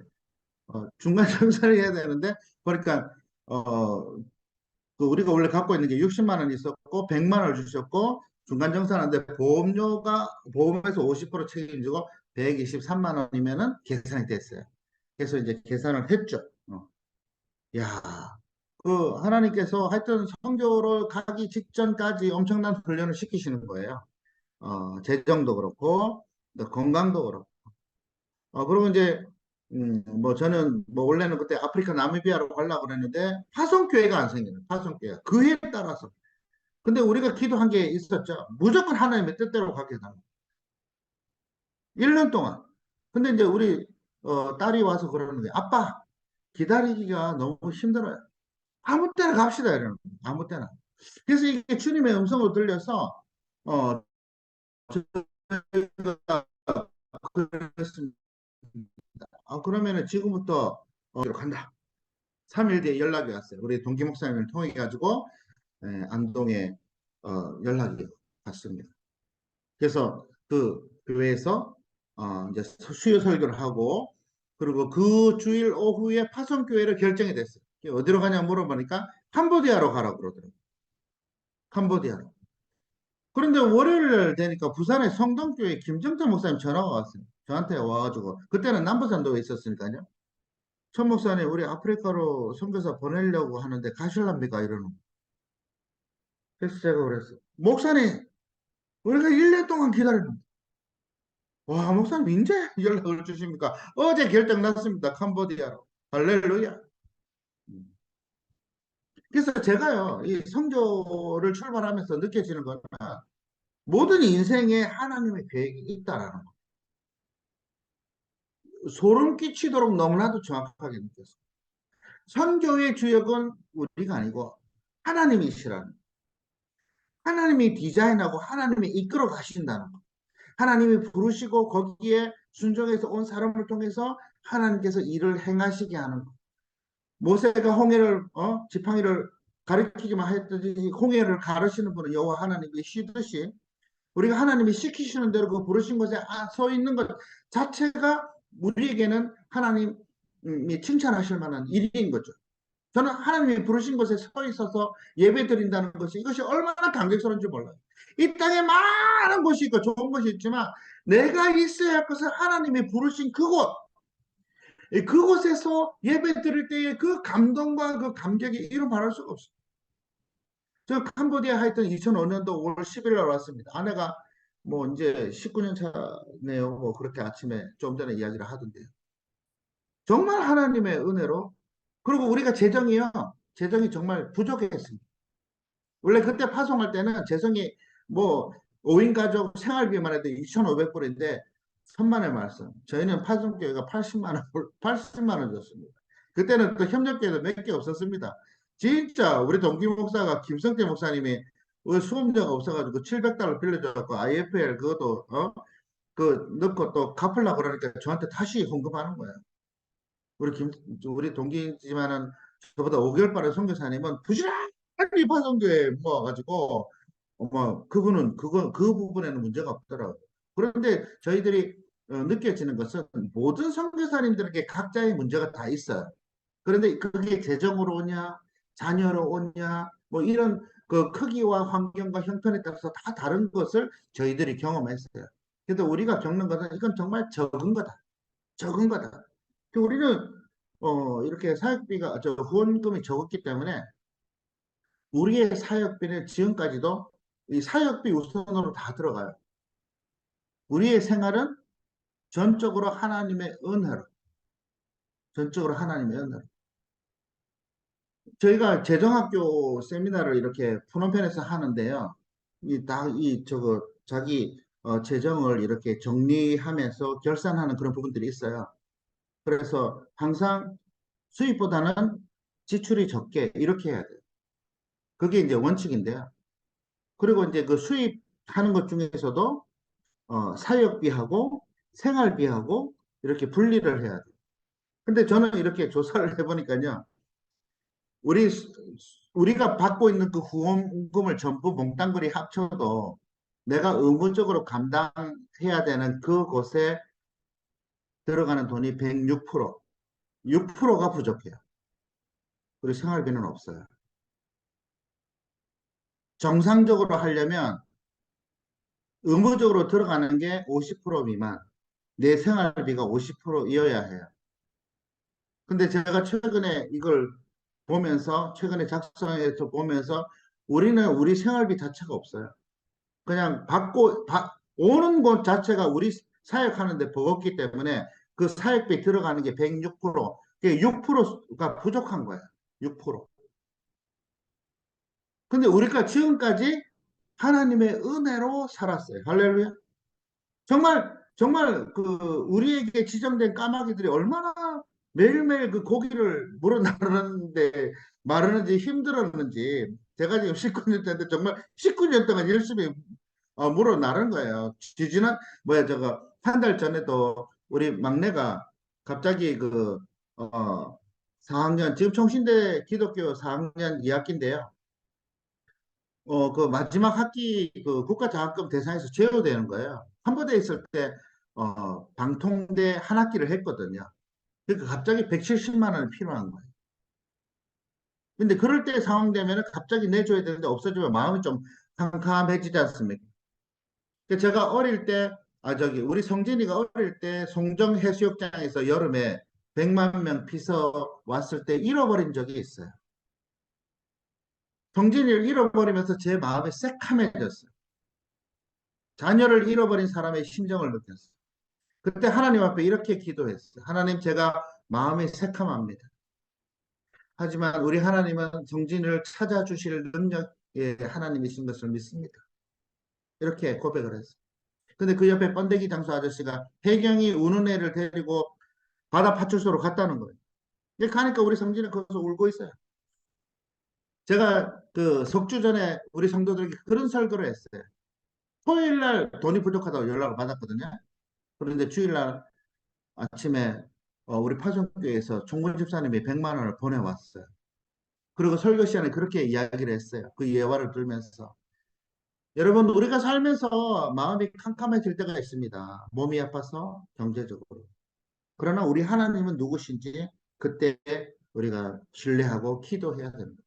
중간정산을 해야 되는데 그러니까 그 우리가 원래 갖고 있는 게 60만 원 있었고 100만 원을 주셨고 중간정산하는데 보험에서 50% 책임지고 123만 원이면은 계산이 됐어요. 그래서 이제 계산을 했죠. 야, 그 하나님께서 하여튼 성교를 가기 직전까지 엄청난 훈련을 시키시는 거예요. 재정도 그렇고 또 건강도 그렇고. 그리고 이제 뭐 저는 뭐 원래는 그때 아프리카 나미비아로 가려고 그랬는데 파송교회가 안 생기는 파송교회가 그 해에 따라서. 근데 우리가 기도한 게 있었죠. 무조건 하나님의 뜻대로 가게 해달라. 1년 동안. 근데 이제 우리 딸이 와서 그러는 거예요. 아빠 기다리기가 너무 힘들어요. 아무 때나 갑시다 이러는 거예요. 아무 때나. 그래서 이게 주님의 음성을 들려서 어 저희가 그랬습니다. 그러면은 지금부터 간다. 3일 뒤에 연락이 왔어요. 우리 동기 목사님을 통해 가지고 안동에 연락이 왔습니다. 그래서 그 교회에서 이제 수요 설교를 하고 그리고 그 주일 오후에 파송교회를 결정이 됐어요. 어디로 가냐 물어보니까 캄보디아로 가라고 그러더라고요. 캄보디아로. 그런데 월요일 되니까 부산의 성동교회 김정태 목사님 전화가 왔어요. 저한테 와가지고 그때는 남부산도에 있었으니까요. 천 목사님 우리 아프리카로 선교사 보내려고 하는데 가실랍니까? 이러는 거예요. 그래서 제가 그랬어요. 목사님 우리가 1년 동안 기다렸는데 와 목사님 이제 연락을 주십니까? 어제 결정 났습니다. 캄보디아로. 할렐루야. 그래서 제가요 이 성교를 출발하면서 느껴지는 건 모든 인생에 하나님의 계획이 있다라는 거. 소름 끼치도록 너무나도 정확하게 느꼈어요. 선교의 주역은 우리가 아니고 하나님이시라는 거. 하나님이 디자인하고 하나님이 이끌어 가신다는 거. 하나님이 부르시고 거기에 순종해서 온 사람을 통해서 하나님께서 일을 행하시게 하는 거. 모세가 홍해를 지팡이를 가리키기만 했더니 홍해를 가르시는 분은 여호와 하나님이시듯이 우리가 하나님이 시키시는 대로 그 부르신 곳에 서 있는 것 자체가 우리에게는 하나님이 칭찬하실 만한 일인 거죠. 저는 하나님이 부르신 곳에 서 있어서 예배 드린다는 것이 이것이 얼마나 감격스러운지 몰라요. 이 땅에 많은 곳이 있고 좋은 곳이 있지만 내가 있어야 할 것은 하나님이 부르신 그곳, 그곳에서 예배 드릴 때의 그 감동과 그 감격이 이루 말할 수가 없어요. 저 캄보디아 하여튼 2005년도 5월 10일 날 왔습니다. 아내가 뭐 이제 19년 차네요. 뭐 그렇게 아침에 좀 전에 이야기를 하던데요. 정말 하나님의 은혜로 그리고 우리가 재정이 정말 부족했습니다. 원래 그때 파송할 때는 재정이 뭐 5인 가족 생활비만 해도 2,500불인데 천만의 말씀. 저희는 파송교회가 80만 원 줬습니다. 그때는 또 협력교회도 몇 개 없었습니다. 진짜 우리 동기 목사가 김성태 목사님이 수험료가 없어가지고 700달러 빌려줘갖고 IFL 그것도 그 넣고 또 갚으려고 그러니까 저한테 다시 헌금하는 거예요. 우리 동기지만은 저보다 5개월 빠른 선교사님은 부지런히 파송교회 모아가지고 그분은 그 부분에는 문제가 없더라고요. 그런데 저희들이 느껴지는 것은 모든 선교사님들에게 각자의 문제가 다 있어요. 그런데 그게 재정으로 오냐, 자녀로 오냐, 뭐 이런 그 크기와 환경과 형편에 따라서 다 다른 것을 저희들이 경험했어요. 그래도 우리가 겪는 것은 이건 정말 적은 거다. 적은 거다. 우리는 이렇게 사역비가 후원금이 적었기 때문에 우리의 사역비는 지금까지도 이 사역비 우선으로 다 들어가요. 우리의 생활은 전적으로 하나님의 은혜로, 전적으로 하나님의 은혜로. 저희가 재정학교 세미나를 이렇게 푸놈펜에서 하는데요. 자기 재정을 이렇게 정리하면서 결산하는 그런 부분들이 있어요. 그래서 항상 수입보다는 지출이 적게 이렇게 해야 돼요. 그게 이제 원칙인데요. 그리고 이제 그 수입하는 것 중에서도 사역비하고 생활비하고 이렇게 분리를 해야 돼요. 근데 저는 이렇게 조사를 해보니까요. 우리, 우리가 받고 있는 그 후원금을 전부 몽땅그리 합쳐도 내가 의무적으로 감당해야 되는 그곳에 들어가는 돈이 106%, 6%가 부족해요. 우리 생활비는 없어요. 정상적으로 하려면 의무적으로 들어가는 게 50% 미만, 내 생활비가 50%이어야 해요. 근데 제가 최근에 이걸 보면서, 최근에 작성해서 보면서 우리는 우리 생활비 자체가 없어요. 그냥 오는 것 자체가 우리 사역하는데 버겁기 때문에 그 사역비 들어가는 게 106%, 6%가 부족한 거예요. 6%. 근데 우리가 지금까지 하나님의 은혜로 살았어요. 할렐루야. 정말 그 우리에게 지정된 까마귀들이 얼마나 매일매일 그 고기를 물어 나르는데 마르는지 힘들었는지 제가 지금 19년 차인데 정말 19년 동안 열심히 물어 나른 거예요. 지지난 뭐야 저거 한 달 전에도 우리 막내가 갑자기 그 4학년 지금 총신대 기독교 4학년 2학기인데요. 그 마지막 학기 그 국가장학금 대상에서 제외되는 거예요. 한부대에 있을 때 방통대 한 학기를 했거든요. 그러니까 갑자기 170만 원이 필요한 거예요. 근데 그럴 때 상황 되면 갑자기 내줘야 되는데 없어지면 마음이 좀 캄캄해지지 않습니까? 제가 어릴 때, 우리 성진이가 어릴 때 송정해수욕장에서 여름에 100만 명 피서 왔을 때 잃어버린 적이 있어요. 성진이를 잃어버리면서 제 마음이 새카매졌어요. 자녀를 잃어버린 사람의 심정을 느꼈어요. 그때 하나님 앞에 이렇게 기도했어요. 하나님, 제가 마음이 새카합니다. 하지만 우리 하나님은 성진을 찾아주실 능력의 하나님이신 것을 믿습니다. 이렇게 고백을 했어요. 근데 그 옆에 번데기 장수 아저씨가 혜경이 우는 애를 데리고 바다 파출소로 갔다는 거예요. 이렇게 가니까 우리 성진은 거기서 울고 있어요. 제가 그 석주 전에 우리 성도들에게 그런 설교를 했어요. 토요일 날 돈이 부족하다고 연락을 받았거든요. 그런데 주일 날 아침에 우리 파송교회에서 총무 집사님이 100만 원을 보내왔어요. 그리고 설교 시간에 그렇게 이야기를 했어요. 그 예화를 들면서. 여러분, 우리가 살면서 마음이 캄캄해질 때가 있습니다. 몸이 아파서 경제적으로. 그러나 우리 하나님은 누구신지 그때 우리가 신뢰하고 기도해야 됩니다.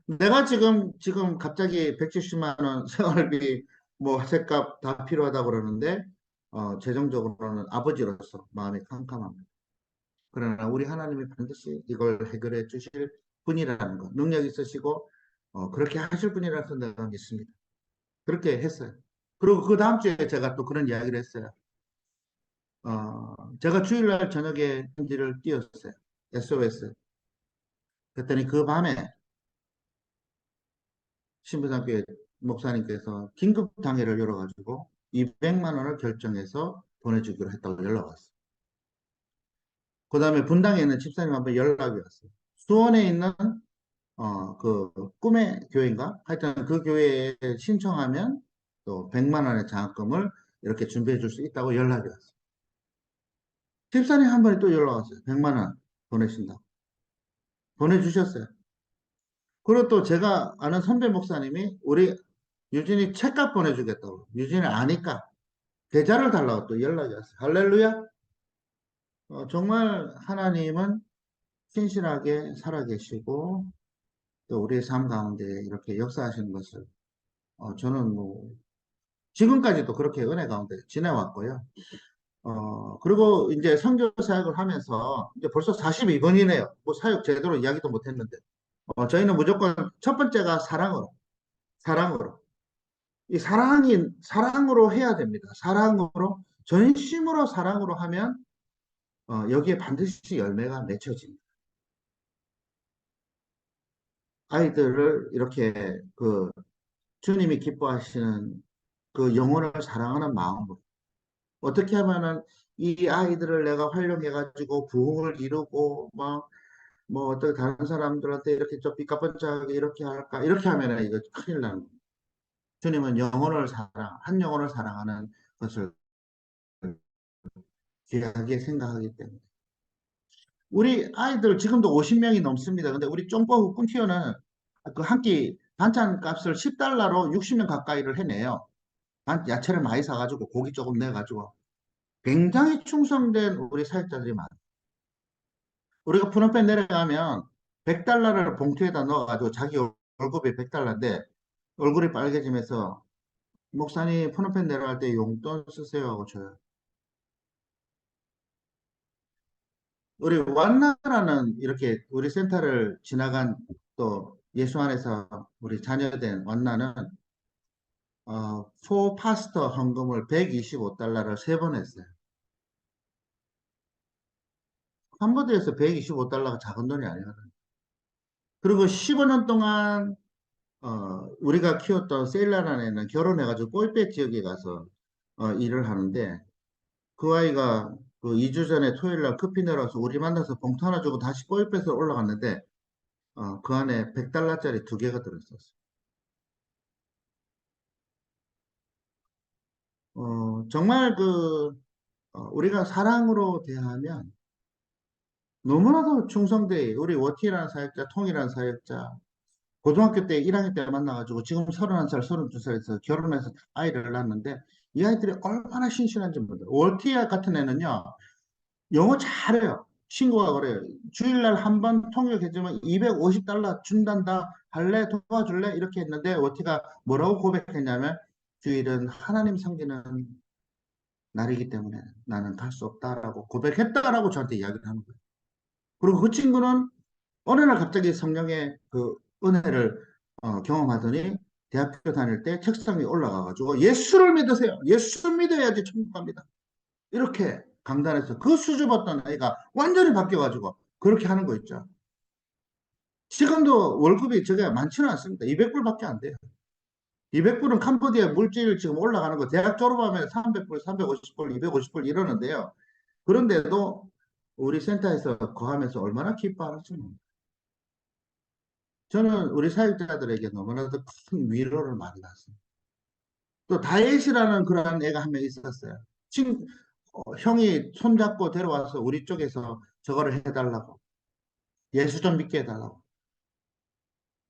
내가 지금 갑자기 170만 원 생활비 뭐 세값 다 필요하다고 그러는데 재정적으로는 아버지로서 마음이 캄캄합니다. 그러나 우리 하나님이 반드시 이걸 해결해 주실 분이라는 것, 능력 있으시고 그렇게 하실 분이라서 내가 믿습니다. 그렇게 했어요. 그리고 그 다음 주에 제가 또 그런 이야기를 했어요. 제가 주일날 저녁에 편지를 띄웠어요. SOS. 그랬더니 그 밤에 신부상교회 목사님께서 긴급 당회를 열어가지고 200만 원을 결정해서 보내주기로 했다고 연락 왔어요. 그 다음에 분당에 있는 집사님 한번 연락이 왔어요. 수원에 있는 그 꿈의 교회인가? 하여튼 그 교회에 신청하면 또 100만 원의 장학금을 이렇게 준비해 줄 수 있다고 연락이 왔어요. 집사님 한 번에 또 연락 왔어요. 100만 원 보내신다고. 보내주셨어요. 그리고 또 제가 아는 선배 목사님이 우리 유진이 책값 보내주겠다고. 유진이 아니까 계좌를 달라고 또 연락이 왔어요. 할렐루야. 정말 하나님은 신실하게 살아계시고 또 우리의 삶 가운데 이렇게 역사하시는 것을 저는 뭐 지금까지도 그렇게 은혜 가운데 지내왔고요. 그리고 이제 선교 사역을 하면서 이제 벌써 42번이네요. 뭐 사역 제대로 이야기도 못했는데 저희는 무조건 첫 번째가 사랑으로. 이 사랑으로 해야 됩니다. 사랑으로, 전심으로 사랑으로 하면, 여기에 반드시 열매가 맺혀집니다. 아이들을 이렇게 주님이 기뻐하시는 그 영혼을 사랑하는 마음으로. 어떻게 하면은 이 아이들을 내가 활용해가지고 부흥을 이루고, 뭐, 어떻게 다른 사람들한테 이렇게 좀 삐까뻔쩍하게 이렇게 할까? 이렇게 하면은 이거 큰일 나는 거예요. 주님은 한 영혼을 사랑하는 것을 귀하게 생각하기 때문에. 우리 아이들 지금도 50명이 넘습니다. 근데 우리 쫑뽀 꿈티어는 그 한 끼 반찬 값을 10달러로 60명 가까이를 해내요. 야채를 많이 사가지고 고기 조금 내가지고 굉장히 충성된 우리 사역자들이 많아요. 우리가 푸놈펜 내려가면 100달러를 봉투에다 넣어가지고 자기 월급이 100달러인데 얼굴이 빨개지면서 목사님 푸놈펜 내려갈 때 용돈 쓰세요 하고 줘요. 우리 완나라는 이렇게 우리 센터를 지나간 또 예수 안에서 우리 자녀된 완나는 포파스터 헌금을 125달러를 세 번 했어요. 캄보디아에서 125달러가 작은 돈이 아니거든요. 그리고 15년 동안 우리가 키웠던 세일라란에는 결혼해가지고 뽀이페 지역에 가서 일을 하는데 그 아이가 그 2주 전에 토요일 날 커피 내려와서 우리 만나서 봉투 하나 주고 다시 뽀이페에서 올라갔는데 그 안에 100달러짜리 두 개가 들었었어요. 정말 우리가 사랑으로 대하면 너무나도 충성되이 우리 워티라는 사역자, 통이라는 사역자 고등학교 때 1학년 때 만나가지고 지금 31살, 32살에서 결혼해서 아이를 낳았는데 이 아이들이 얼마나 신실한지 몰라요. 워티 같은 애는요 영어 잘해요. 친구가 그래요. 주일날 한 번 통역해주면 250달러 준단다. 할래? 도와줄래? 이렇게 했는데 워티가 뭐라고 고백했냐면 주일은 하나님 섬기는 날이기 때문에 나는 갈 수 없다라고 고백했다라고 저한테 이야기를 하는 거예요. 그리고 그 친구는 어느 날 갑자기 성령의 그 은혜를 경험하더니 대학교 다닐 때 책상 위에 올라가가지고 예수를 믿으세요. 예수 믿어야지 천국 갑니다. 이렇게 강단에서 그 수줍었던 아이가 완전히 바뀌어가지고 그렇게 하는 거 있죠. 지금도 월급이 저게 많지는 않습니다. 200불밖에 안 돼요. 200불은 캄보디아 물질 지금 올라가는 거 대학 졸업하면 300불, 350불, 250불 이러는데요. 그런데도 우리 센터에서 거하면서 얼마나 기뻐하는지 모릅니다. 저는 우리 사역자들에게 너무나도 큰 위로를 많이 받습니다. 또 다윗이라는 그런 애가 한 명 있었어요. 형이 손잡고 데려와서 우리 쪽에서 저거를 해달라고. 예수 좀 믿게 해달라고.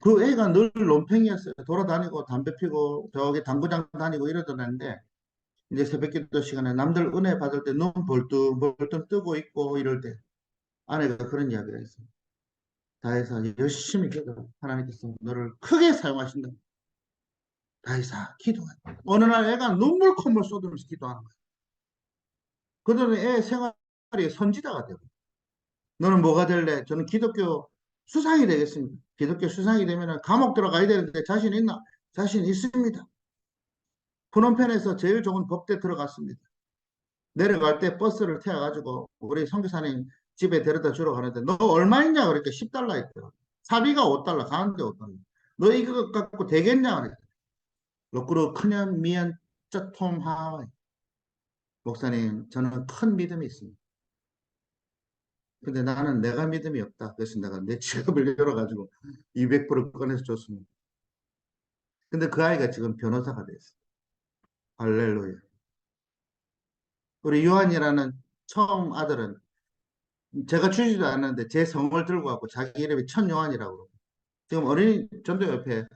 그 애가 늘 논팽이였어요. 돌아다니고 담배 피고 저기 당구장 다니고 이러더랬는데 이제 새벽기도 시간에 남들 은혜 받을 때 눈 벌떡 뜨고 있고 이럴 때 아내가 그런 이야기를 했어요. 다윗아 열심히 기도 하나님께서 너를 크게 사용하신다. 다윗아 기도해. 어느 날 애가 눈물 콧물 쏟으면서 기도하는 거야. 그러더니 애 생활이 선지자가 되고 너는 뭐가 될래? 저는 기독교 수상이 되겠습니다. 기독교 수상이 되면 감옥 들어가야 되는데 자신 있나? 자신 있습니다. 프놈펜에서 제일 좋은 법대 들어갔습니다. 내려갈 때 버스를 태워가지고 우리 선교사님 집에 데려다 주러 가는데 너 얼마 있냐? 그러니까 10달러 있더라고. 사비가 5달러, 가는데 5달러. 너 이거 갖고 되겠냐? 그랬더니 로꾸로 크년 미연 쩌톰 하와이. 목사님, 저는 큰 믿음이 있습니다. 근데 나는 내가 믿음이 없다. 그래서 내가 내 지갑을 열어가지고 200불을 꺼내서 줬습니다. 근데 그 아이가 지금 변호사가 됐어. 할렐루야. 우리 요한이라는 처음 아들은 제가 주지도 않았는데 제 성을 들고 갖고 자기 이름이 천요한이라고 그러고 지금 어린이 전도협회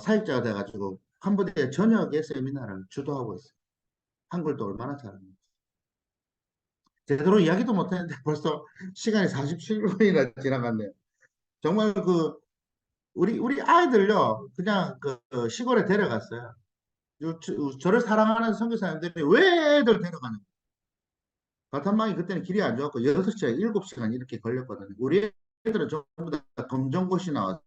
사역자가 돼가지고 캄보디아 전역의 세미나를 주도하고 있어요. 한글도 얼마나 잘합니까? 제대로 이야기도 못했는데 벌써 시간이 47분이나 지나갔네요. 정말 우리 아이들요, 그냥 시골에 데려갔어요. 저를 사랑하는 선교사님들이 왜 애들 데려가는 바탄방이 그때는 길이 안 좋았고 6시간, 7시간 이렇게 걸렸거든요. 우리 애들은 전부 다 검정고시 나왔어요.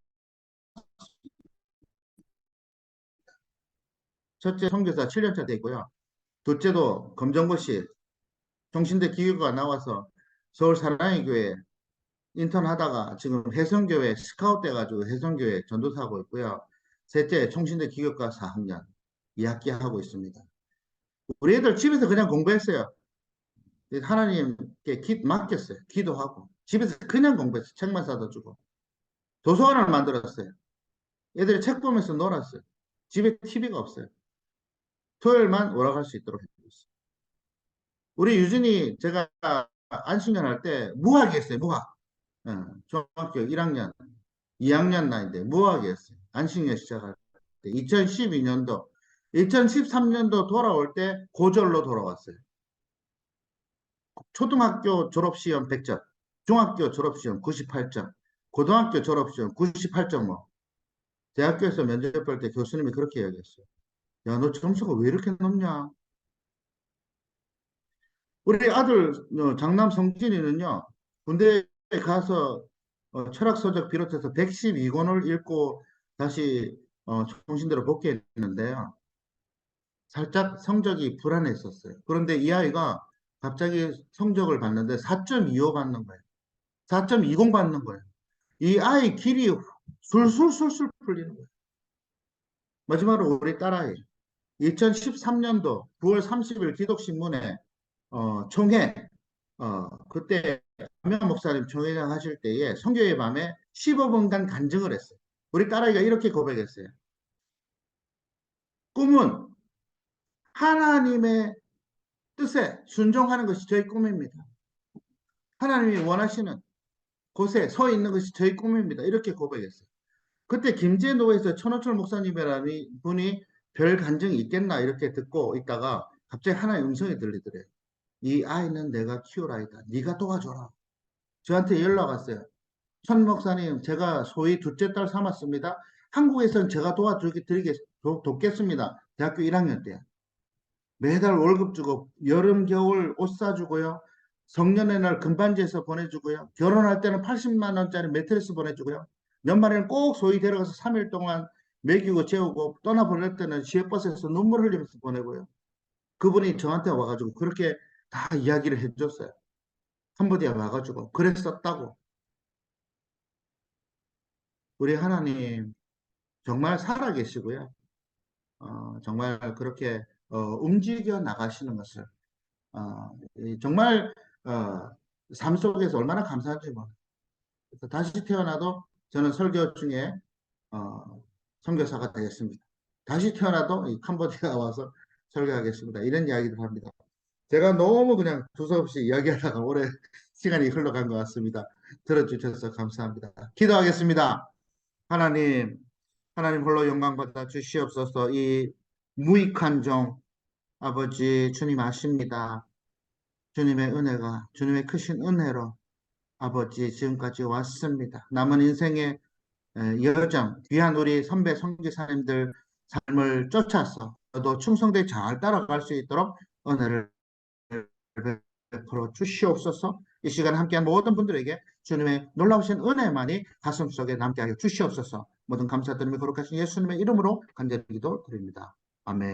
첫째 선교사 7년차 되고요. 둘째도 검정고시 종신대 기교가 나와서 서울 사랑의 교회 인턴 하다가 지금 혜성교회 스카웃 돼가지고 혜성교회 전도사하고 있고요. 셋째 총신대 기교과 4학년 2학기 하고 있습니다. 우리 애들 집에서 그냥 공부했어요. 하나님께 맡겼어요. 기도하고 집에서 그냥 공부했어요. 책만 사다 주고 도서관을 만들었어요. 애들이 책 보면서 놀았어요. 집에 TV가 없어요. 토요일만 오락할 수 있도록 해주고 있어요. 우리 유진이 제가 안식년 할 때 무학이 했어요. 무학. 중학교 1학년, 2학년 나이인데 무학이 했어요. 안식년 시작할 때. 2012년도, 2013년도 돌아올 때 고졸로 돌아왔어요. 초등학교 졸업시험 100점, 중학교 졸업시험 98점, 고등학교 졸업시험 98.5. 대학교에서 면접 볼 때 교수님이 그렇게 이야기했어요. 야, 너 점수가 왜 이렇게 높냐? 우리 아들 장남 성진이는요, 군대에 가서 철학서적 비롯해서 112권을 읽고 다시 총신대로 복귀했는데요. 살짝 성적이 불안했었어요. 그런데 이 아이가 갑자기 성적을 봤는데 4.25 받는 거예요. 4.20 받는 거예요. 이 아이 길이 술술술술 풀리는 거예요. 마지막으로 우리 딸아이 2013년도 9월 30일 기독신문에 총회 그때 박명 목사님 총회장 하실 때에 성교의 밤에 15분간 간증을 했어요. 우리 딸아이가 이렇게 고백했어요. 꿈은 하나님의 뜻에 순종하는 것이 저희 꿈입니다. 하나님이 원하시는 곳에 서 있는 것이 저희 꿈입니다. 이렇게 고백했어요. 그때 김제노에서 천호철 목사님이라는 분이 별 간증이 있겠나 이렇게 듣고 있다가 갑자기 하나의 음성이 들리더래요. 이 아이는 내가 키우라이다. 네가 도와줘라. 저한테 연락 왔어요. 천 목사님, 제가 소위 둘째 딸 삼았습니다. 한국에서는 제가 돕겠습니다. 대학교 1학년 때. 매달 월급 주고 여름 겨울 옷 사주고요. 성년의 날 금반지에서 보내주고요. 결혼할 때는 80만 원짜리 매트리스 보내주고요. 연말에는 꼭 소위 데려가서 3일 동안 먹이고 재우고 떠나보낼 때는 시외버스에서 눈물 흘리면서 보내고요. 그분이 저한테 와가지고 그렇게 다 이야기를 해줬어요. 캄보디아 와가지고 그랬었다고. 우리 하나님 정말 살아계시고요. 정말 그렇게 움직여 나가시는 것을 정말 삶 속에서 얼마나 감사한지 몰라요. 그래서 다시 태어나도 저는 설교 중에 선교사가 되겠습니다. 다시 태어나도 이 캄보디아 와서 설교하겠습니다. 이런 이야기를 합니다. 제가 너무 그냥 두서없이 이야기하다가 오래 시간이 흘러간 것 같습니다. 들어주셔서 감사합니다. 기도하겠습니다. 하나님, 하나님 홀로 영광 받아 주시옵소서. 이 무익한 종 아버지 주님 아십니다. 주님의 은혜가 주님의 크신 은혜로 아버지 지금까지 왔습니다. 남은 인생의 여정 귀한 우리 선배 선교사님들 삶을 쫓아서 저도 충성되게 잘 따라갈 수 있도록 은혜를 베풀어 주시옵소서. 이 시간 함께한 모든 분들에게 주님의 놀라우신 은혜만이 가슴속에 남게 하여 주시옵소서. 모든 감사드리며 거룩하신 예수님의 이름으로 간절히 기도드립니다. 아멘.